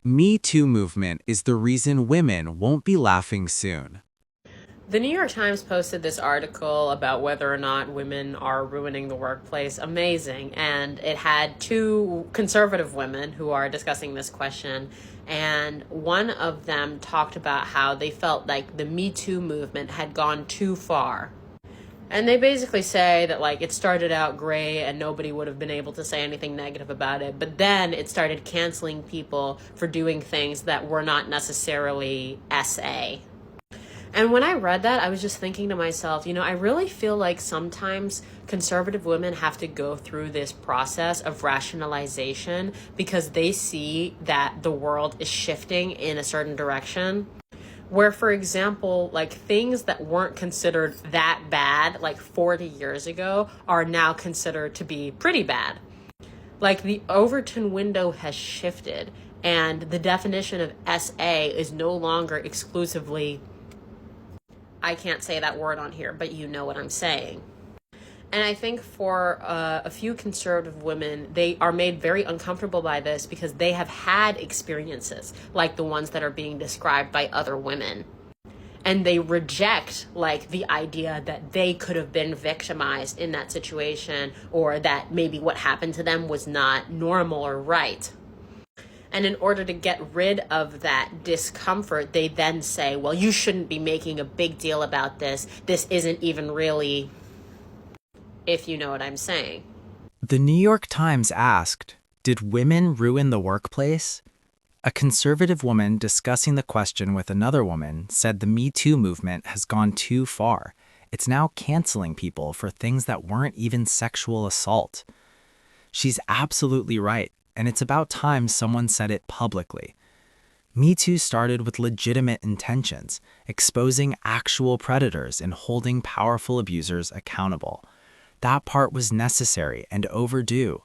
Me Too movement is the reason women won't be laughing soon. The New York Times posted this article about whether or not women are ruining the workplace. Amazing. And it had two conservative women who are discussing this question. And one of them talked about how they felt like the Me Too movement had gone too far. And they basically say that, like, it started out great and nobody would have been able to say anything negative about it. But then it started canceling people for doing things that were not necessarily SA. And when I read that, I was just thinking to myself, I really feel like sometimes conservative women have to go through this process of rationalization because they see that the world is shifting in a certain direction. Where, for example, like things that weren't considered that bad like 40 years ago are now considered to be pretty bad. Like the Overton window has shifted, and the definition of SA is no longer exclusively, I can't say that word on here, but you know what I'm saying. And I think for a few conservative women, they are made very uncomfortable by this because they have had experiences like the ones that are being described by other women. And they reject like the idea that they could have been victimized in that situation, or that maybe what happened to them was not normal or right. And in order to get rid of that discomfort, they then say, well, you shouldn't be making a big deal about this. This isn't even really, if you know what I'm saying. The New York Times asked, "Did women ruin the workplace?" A conservative woman discussing the question with another woman said the Me Too movement has gone too far. It's now canceling people for things that weren't even sexual assault. She's absolutely right, and it's about time someone said it publicly. Me Too started with legitimate intentions, exposing actual predators and holding powerful abusers accountable. That part was necessary and overdue,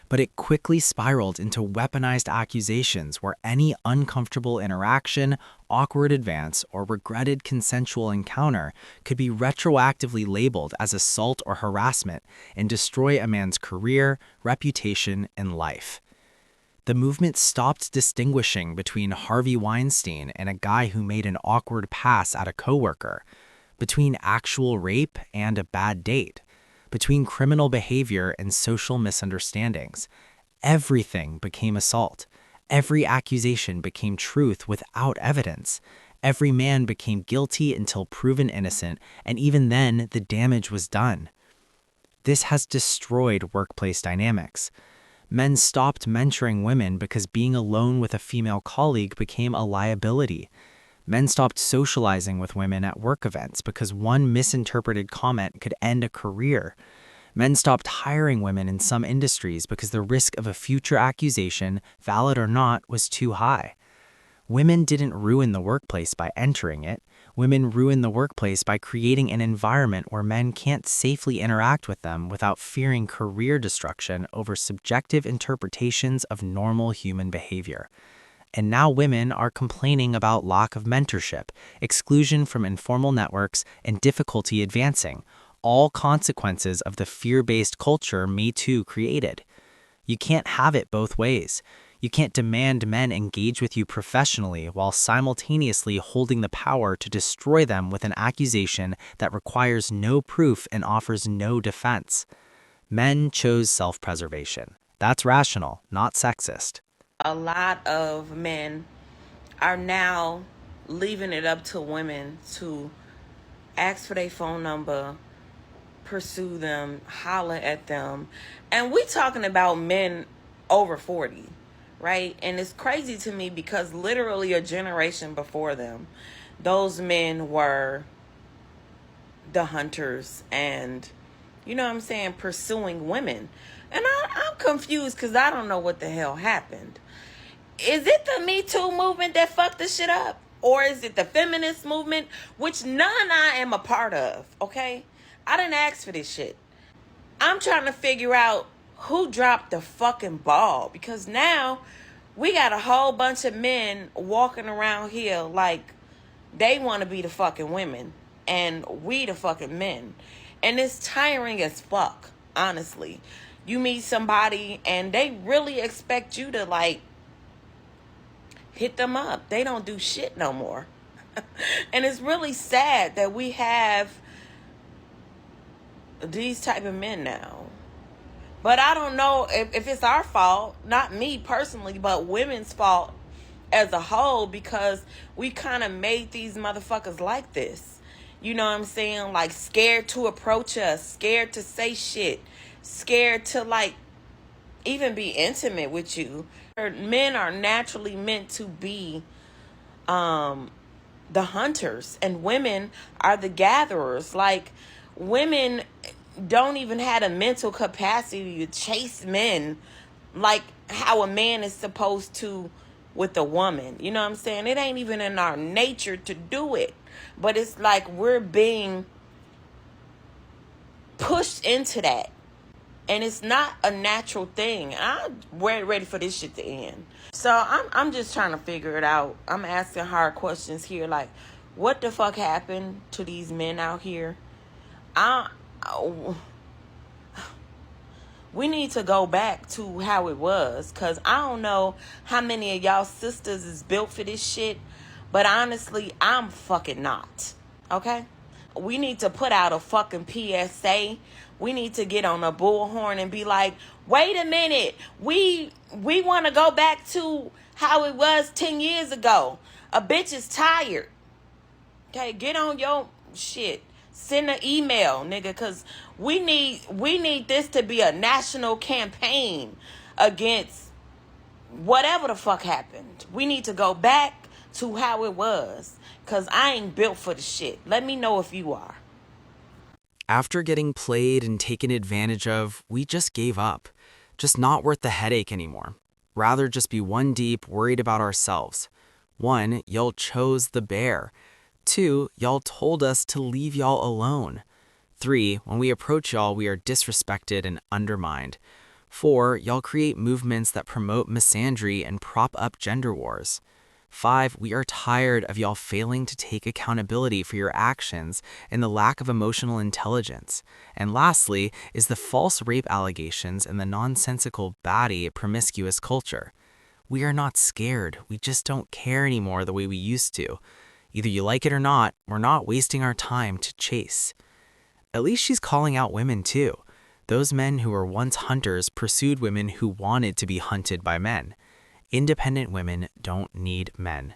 but it quickly spiraled into weaponized accusations where any uncomfortable interaction, awkward advance, or regretted consensual encounter could be retroactively labeled as assault or harassment and destroy a man's career, reputation, and life. The movement stopped distinguishing between Harvey Weinstein and a guy who made an awkward pass at a coworker, between actual rape and a bad date, between criminal behavior and social misunderstandings. Everything became assault. Every accusation became truth without evidence. Every man became guilty until proven innocent, and even then, the damage was done. This has destroyed workplace dynamics. Men stopped mentoring women because being alone with a female colleague became a liability. Men stopped socializing with women at work events because one misinterpreted comment could end a career. Men stopped hiring women in some industries because the risk of a future accusation, valid or not, was too high. Women didn't ruin the workplace by entering it. Women ruin the workplace by creating an environment where men can't safely interact with them without fearing career destruction over subjective interpretations of normal human behavior. And now women are complaining about lack of mentorship, exclusion from informal networks, and difficulty advancing, all consequences of the fear-based culture Me Too created. You can't have it both ways. You can't demand men engage with you professionally while simultaneously holding the power to destroy them with an accusation that requires no proof and offers no defense. Men chose self-preservation. That's rational, not sexist. A lot of men are now leaving it up to women to ask for their phone number, pursue them, holler at them. And we talking about men over 40, right? And it's crazy to me because literally a generation before them, those men were the hunters and, you know what I'm saying, pursuing women. And I'm confused because I don't know what the hell happened. Is it the Me Too movement that fucked this shit up? Or is it the feminist movement, which none I am a part of, okay? I didn't ask for this shit. I'm trying to figure out who dropped the fucking ball, because now we got a whole bunch of men walking around here like they want to be the fucking women and we the fucking men. And it's tiring as fuck, honestly. You meet somebody and they really expect you to like hit them up. They don't do shit no more. And it's really sad that we have these type of men now. But I don't know if it's our fault, not me personally, but women's fault as a whole, because we kind of made these motherfuckers like this. You know what I'm saying? Like, scared to approach us, scared to say shit, scared to, like, even be intimate with you. Men are naturally meant to be the hunters, and women are the gatherers. Like, women don't even have a mental capacity to chase men like how a man is supposed to with a woman. You know what I'm saying? It ain't even in our nature to do it. But it's like we're being pushed into that. And it's not a natural thing. I'm ready for this shit to end. So I'm just trying to figure it out. I'm asking hard questions here. Like, what the fuck happened to these men out here? We need to go back to how it was. Because I don't know how many of y'all sisters is built for this shit. But honestly, I'm fucking not. Okay? We need to put out a fucking PSA. We need to get on a bullhorn and be like, wait a minute. We want to go back to how it was 10 years ago. A bitch is tired. Okay, get on your shit. Send an email, nigga, because we need this to be a national campaign against whatever the fuck happened. We need to go back to how it was, because I ain't built for the shit. Let me know if you are. After getting played and taken advantage of, we just gave up. Just not worth the headache anymore. Rather just be one deep, worried about ourselves. 1, y'all chose the bear. 2, y'all told us to leave y'all alone. 3, when we approach y'all, we are disrespected and undermined. 4, y'all create movements that promote misandry and prop up gender wars. 5, we are tired of y'all failing to take accountability for your actions and the lack of emotional intelligence. And lastly is the false rape allegations and the nonsensical, batty, promiscuous culture. We are not scared. We just don't care anymore the way we used to. Either you like it or not, we're not wasting our time to chase. At least she's calling out women too. Those men who were once hunters pursued women who wanted to be hunted by men. Independent women don't need men.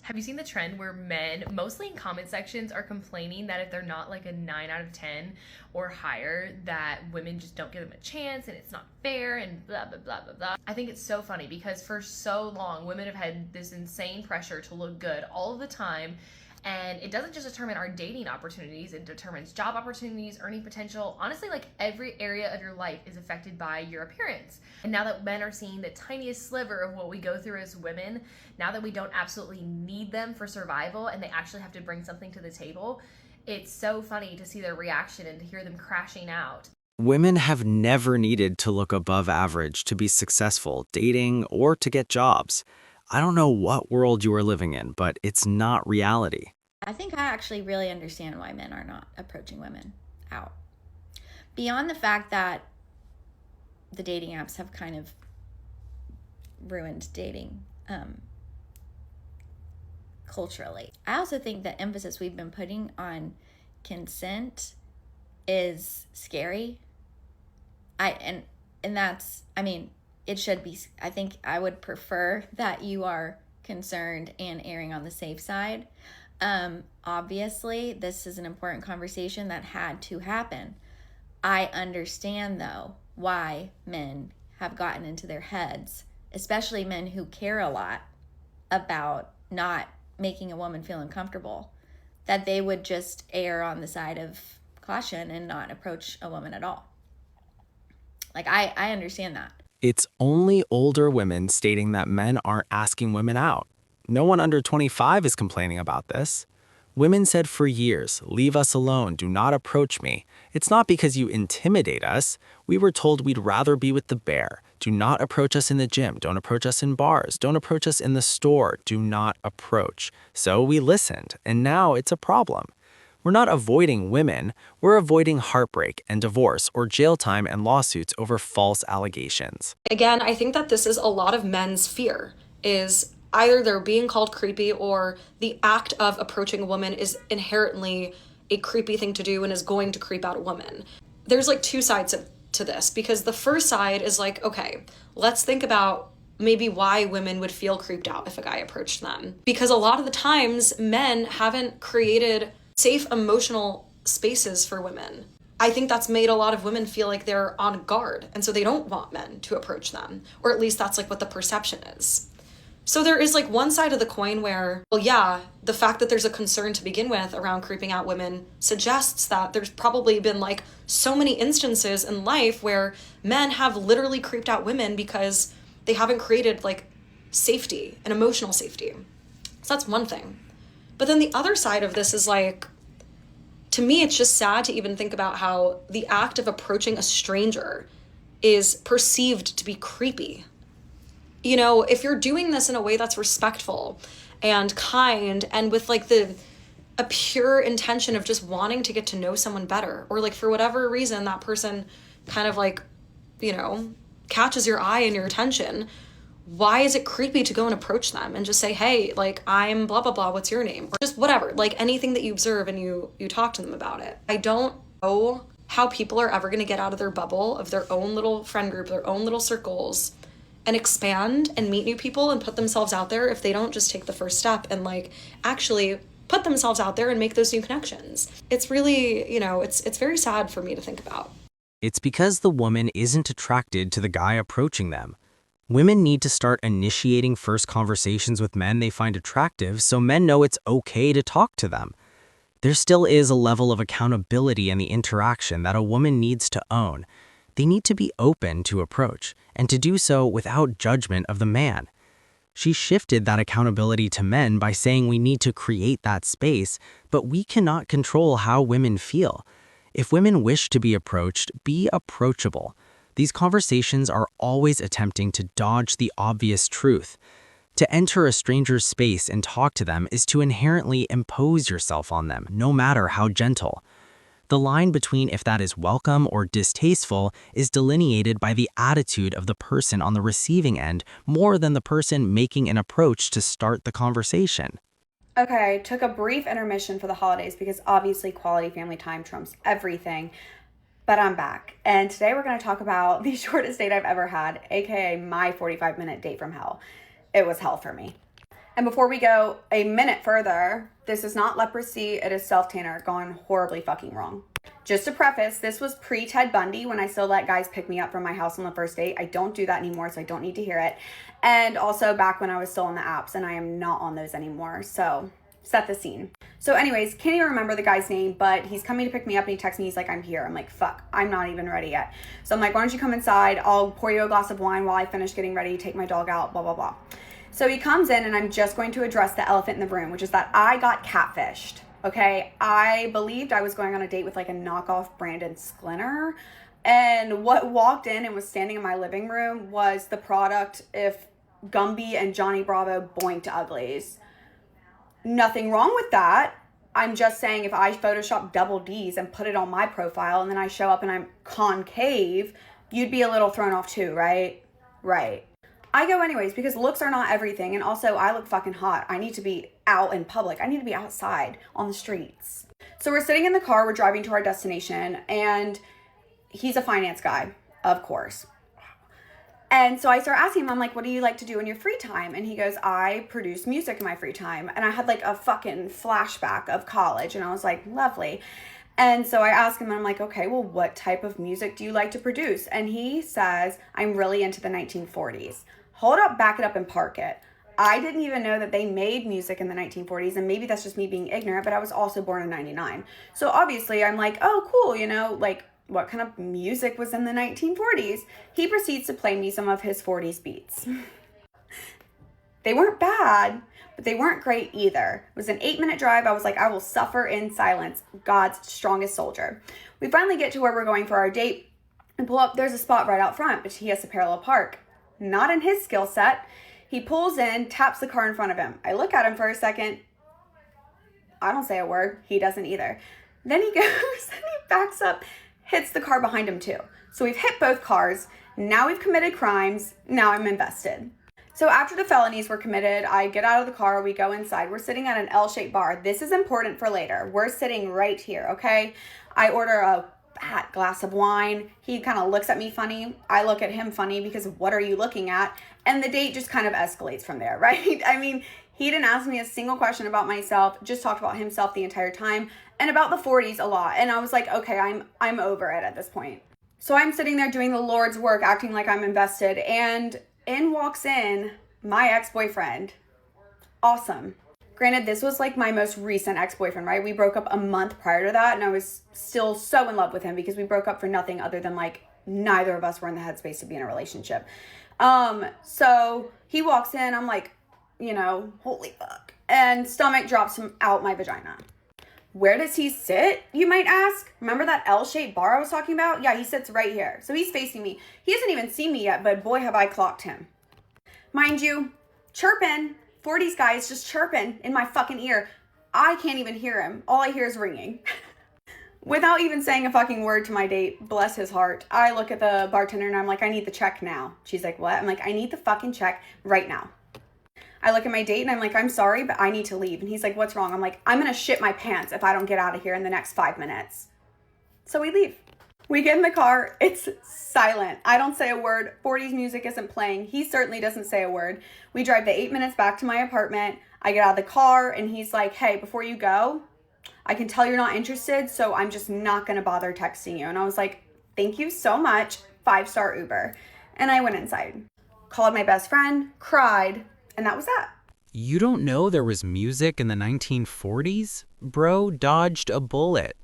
Have you seen the trend where men, mostly in comment sections, are complaining that if they're not like a 9 out of 10 or higher, that women just don't give them a chance and it's not fair and blah, blah, blah, blah, blah. I think it's so funny because for so long, women have had this insane pressure to look good all of the time. And it doesn't just determine our dating opportunities, it determines job opportunities, earning potential. Honestly, like every area of your life is affected by your appearance. And now that men are seeing the tiniest sliver of what we go through as women, now that we don't absolutely need them for survival and they actually have to bring something to the table, it's so funny to see their reaction and to hear them crashing out. Women have never needed to look above average to be successful, dating, or to get jobs. I don't know what world you are living in, but it's not reality. I think I actually really understand why men are not approaching women out. Beyond the fact that the dating apps have kind of ruined dating culturally. I also think the emphasis we've been putting on consent is scary. It should be. I think I would prefer that you are concerned and erring on the safe side. Obviously, this is an important conversation that had to happen. I understand, though, why men have gotten into their heads, especially men who care a lot about not making a woman feel uncomfortable, that they would just err on the side of caution and not approach a woman at all. Like, I understand that. It's only older women stating that men aren't asking women out. No one under 25 is complaining about this. Women said for years, leave us alone, do not approach me. It's not because you intimidate us. We were told we'd rather be with the bear. Do not approach us in the gym. Don't approach us in bars. Don't approach us in the store. Do not approach. So we listened, and now it's a problem. We're not avoiding women, we're avoiding heartbreak and divorce or jail time and lawsuits over false allegations. Again, I think that this is a lot of men's fear, is either they're being called creepy or the act of approaching a woman is inherently a creepy thing to do and is going to creep out a woman. There's like two sides to this, because the first side is like, okay, let's think about maybe why women would feel creeped out if a guy approached them. Because a lot of the times men haven't created safe emotional spaces for women. I think that's made a lot of women feel like they're on guard, and so they don't want men to approach them, or at least that's like what the perception is. So there is like one side of the coin where, well, yeah, the fact that there's a concern to begin with around creeping out women suggests that there's probably been like so many instances in life where men have literally creeped out women because they haven't created like safety and emotional safety. So that's one thing. But then the other side of this is like, to me, it's just sad to even think about how the act of approaching a stranger is perceived to be creepy. You know, if you're doing this in a way that's respectful and kind and with like a pure intention of just wanting to get to know someone better, or like for whatever reason that person kind of like, you know, catches your eye and your attention, why is it creepy to go and approach them and just say, hey, like, I'm blah, blah, blah, what's your name? Or just whatever, like anything that you observe and you talk to them about it. I don't know how people are ever going to get out of their bubble of their own little friend group, their own little circles, and expand and meet new people and put themselves out there if they don't just take the first step and like actually put themselves out there and make those new connections. It's really, you know, it's very sad for me to think about. It's because the woman isn't attracted to the guy approaching them. Women need to start initiating first conversations with men they find attractive so men know it's okay to talk to them. There still is a level of accountability in the interaction that a woman needs to own. They need to be open to approach, and to do so without judgment of the man. She shifted that accountability to men by saying we need to create that space, but we cannot control how women feel. If women wish to be approached, be approachable. These conversations are always attempting to dodge the obvious truth. To enter a stranger's space and talk to them is to inherently impose yourself on them, no matter how gentle. The line between if that is welcome or distasteful is delineated by the attitude of the person on the receiving end more than the person making an approach to start the conversation. Okay, took a brief intermission for the holidays because obviously quality family time trumps everything. But I'm back, and today we're going to talk about the shortest date I've ever had, aka my 45-minute date from hell. It was hell for me. And before we go a minute further, this is not leprosy, it is self-tanner gone horribly fucking wrong. Just to preface, this was pre-Ted Bundy when I still let guys pick me up from my house on the first date. I don't do that anymore, so I don't need to hear it. And also back when I was still on the apps, and I am not on those anymore, so set the scene. So anyways, can't even remember the guy's name, but he's coming to pick me up and he texts me, he's like, I'm here. I'm like, fuck, I'm not even ready yet. So I'm like, why don't you come inside? I'll pour you a glass of wine while I finish getting ready, take my dog out, blah, blah, blah. So he comes in and I'm just going to address the elephant in the room, which is that I got catfished. Okay, I believed I was going on a date with like a knockoff Brandon Sklinner. And what walked in and was standing in my living room was the product if Gumby and Johnny Bravo boinked uglies. Nothing wrong with that. I'm just saying if I Photoshop double D's and put it on my profile and then I show up and I'm concave, you'd be a little thrown off too, right? Right. I go anyways because looks are not everything, and also I look fucking hot. I need to be out in public. I need to be outside on the streets. So we're sitting in the car, we're driving to our destination, and he's a finance guy, of course. And so I start asking him, I'm like, what do you like to do in your free time? And he goes, I produce music in my free time. And I had like a fucking flashback of college, and I was like, lovely. And so I asked him, and I'm like, okay, well, what type of music do you like to produce? And he says, I'm really into the 1940s. Hold up, back it up, and park it. I didn't even know that they made music in the 1940s, and maybe that's just me being ignorant, but I was also born in 99. So obviously I'm like, oh, cool, you know, like, what kind of music was in the 1940s? He proceeds to play me some of his 40s beats. They weren't bad, but they weren't great either. It was an 8-minute drive. I was like, I will suffer in silence. God's strongest soldier. We finally get to where we're going for our date and pull up. There's a spot right out front, but he has to parallel park. Not in his skill set. He pulls in, taps the car in front of him. I look at him for a second. I don't say a word. He doesn't either. Then he goes and he backs up, hits the car behind him too. So we've hit both cars. Now we've committed crimes. Now I'm invested. So after the felonies were committed, I get out of the car, we go inside. We're sitting at an L-shaped bar. This is important for later. We're sitting right here, okay? I order a fat glass of wine. He kind of looks at me funny. I look at him funny because what are you looking at? And the date just kind of escalates from there, right? I mean, he didn't ask me a single question about myself, just talked about himself the entire time and about the 40s a lot. And I was like, okay, I'm over it at this point. So I'm sitting there doing the Lord's work, acting like I'm invested, and in walks in my ex-boyfriend. Awesome. Granted, this was like my most recent ex-boyfriend, right? We broke up a month prior to that, and I was still so in love with him because we broke up for nothing other than like neither of us were in the headspace to be in a relationship. So he walks in, I'm like, holy fuck. And stomach drops him out my vagina. Where does he sit, you might ask? Remember that L-shaped bar I was talking about? Yeah, he sits right here. So he's facing me. He hasn't even seen me yet, but boy, have I clocked him. Mind you, chirping, 40s guy is just chirping in my fucking ear. I can't even hear him. All I hear is ringing. Without even saying a fucking word to my date, bless his heart, I look at the bartender and I'm like, I need the check now. She's like, what? I'm like, I need the fucking check right now. I look at my date and I'm like, I'm sorry, but I need to leave. And he's like, what's wrong? I'm like, I'm going to shit my pants if I don't get out of here in the next 5 minutes. So we leave. We get in the car. It's silent. I don't say a word. 40s music isn't playing. He certainly doesn't say a word. We drive the 8 minutes back to my apartment. I get out of the car and he's like, hey, before you go, I can tell you're not interested, so I'm just not going to bother texting you. And I was like, thank you so much. 5-star Uber. And I went inside, called my best friend, cried, and that was that. You don't know there was music in the 1940s? Bro dodged a bullet.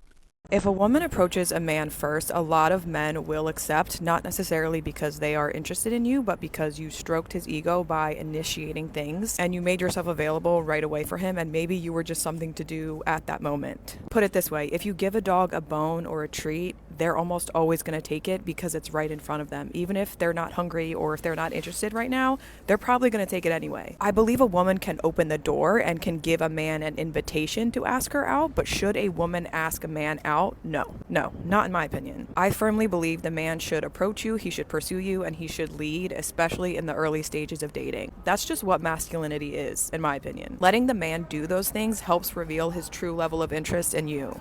If a woman approaches a man first, a lot of men will accept, not necessarily because they are interested in you, but because you stroked his ego by initiating things and you made yourself available right away for him, and maybe you were just something to do at that moment. Put it this way, if you give a dog a bone or a treat, they're almost always going to take it because it's right in front of them. Even if they're not hungry or if they're not interested right now, they're probably going to take it anyway. I believe a woman can open the door and can give a man an invitation to ask her out, but should a woman ask a man out? No, not in my opinion. I firmly believe the man should approach you, he should pursue you, and he should lead, especially in the early stages of dating. That's just what masculinity is, in my opinion. Letting the man do those things helps reveal his true level of interest in you.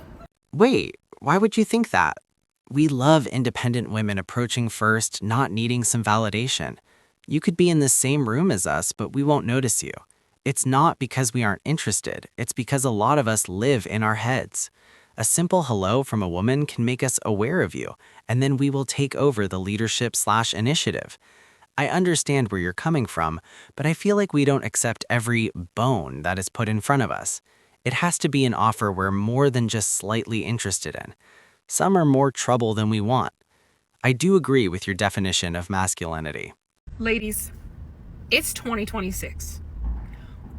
Wait, why would you think that? We love independent women approaching first, not needing some validation. You could be in the same room as us, but we won't notice you. It's not because we aren't interested. It's because a lot of us live in our heads. A simple hello from a woman can make us aware of you, and then we will take over the leadership/initiative. I understand where you're coming from, but I feel like we don't accept every bone that is put in front of us. It has to be an offer we're more than just slightly interested in. Some are more trouble than we want. I do agree with your definition of masculinity. Ladies, it's 2026.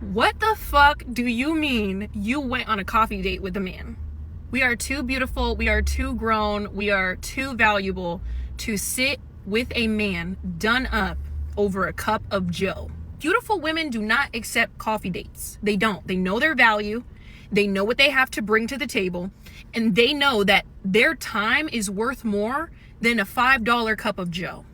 What the fuck do you mean you went on a coffee date with a man? We are too beautiful, we are too grown, we are too valuable to sit with a man done up over a cup of Joe. Beautiful women do not accept coffee dates. They don't. They know their value. They know what they have to bring to the table, and they know that their time is worth more than a $5 cup of Joe.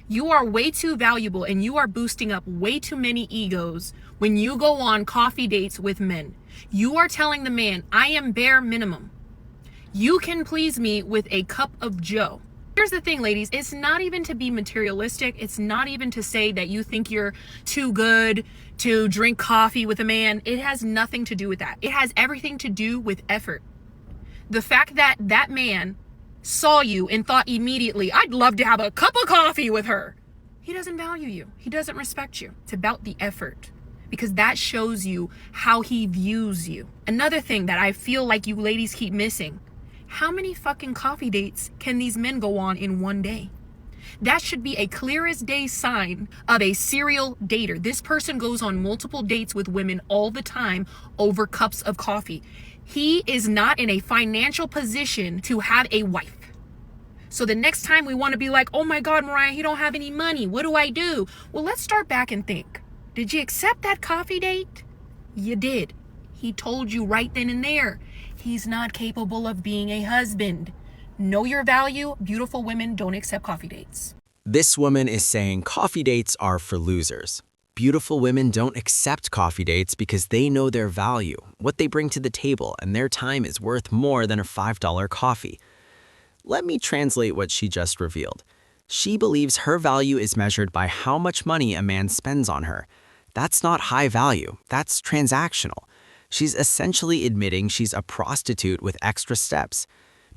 You are way too valuable, and you are boosting up way too many egos when you go on coffee dates with men. You are telling the man, I am bare minimum. You can please me with a cup of Joe. Here's the thing, ladies, it's not even to be materialistic. It's not even to say that you think you're too good to drink coffee with a man. It has nothing to do with that. It has everything to do with effort. The fact that that man saw you and thought immediately, I'd love to have a cup of coffee with her. He doesn't value you. He doesn't respect you. It's about the effort, because that shows you how he views you. Another thing that I feel like you ladies keep missing, how many fucking coffee dates can these men go on in one day? That should be a clear as day sign of a serial dater. This person goes on multiple dates with women all the time over cups of coffee. He is not in a financial position to have a wife. So the next time we want to be like, oh my God, Mariah, he don't have any money. What do I do? Well, let's start back and think. Did you accept that coffee date? You did. He told you right then and there, he's not capable of being a husband. Know your value. Beautiful women don't accept coffee dates. This woman is saying coffee dates are for losers. Beautiful women don't accept coffee dates because they know their value, what they bring to the table, and their time is worth more than a $5 coffee. Let me translate what she just revealed. She believes her value is measured by how much money a man spends on her. That's not high value, that's transactional. She's essentially admitting she's a prostitute with extra steps.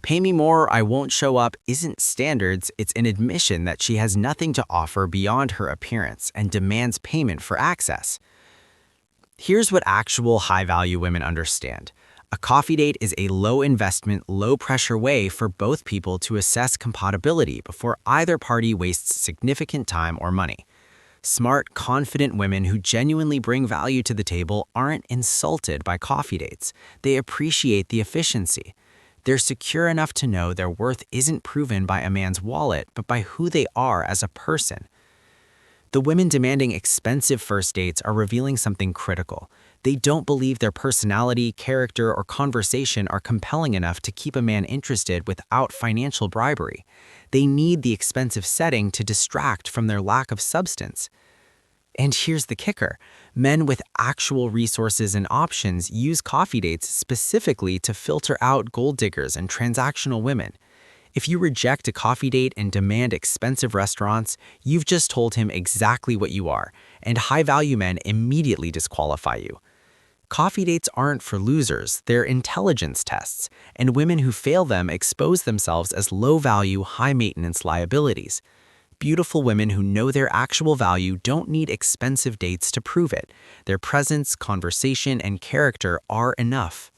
Pay me more or I won't show up isn't standards, it's an admission that she has nothing to offer beyond her appearance and demands payment for access. Here's what actual high-value women understand. A coffee date is a low-investment, low-pressure way for both people to assess compatibility before either party wastes significant time or money. Smart, confident women who genuinely bring value to the table aren't insulted by coffee dates. They appreciate the efficiency. They're secure enough to know their worth isn't proven by a man's wallet, but by who they are as a person. The women demanding expensive first dates are revealing something critical. They don't believe their personality, character, or conversation are compelling enough to keep a man interested without financial bribery. They need the expensive setting to distract from their lack of substance. And here's the kicker. Men with actual resources and options use coffee dates specifically to filter out gold diggers and transactional women. If you reject a coffee date and demand expensive restaurants, you've just told him exactly what you are, and high-value men immediately disqualify you. Coffee dates aren't for losers, they're intelligence tests, and women who fail them expose themselves as low-value, high-maintenance liabilities. Beautiful women who know their actual value don't need expensive dates to prove it. Their presence, conversation, and character are enough.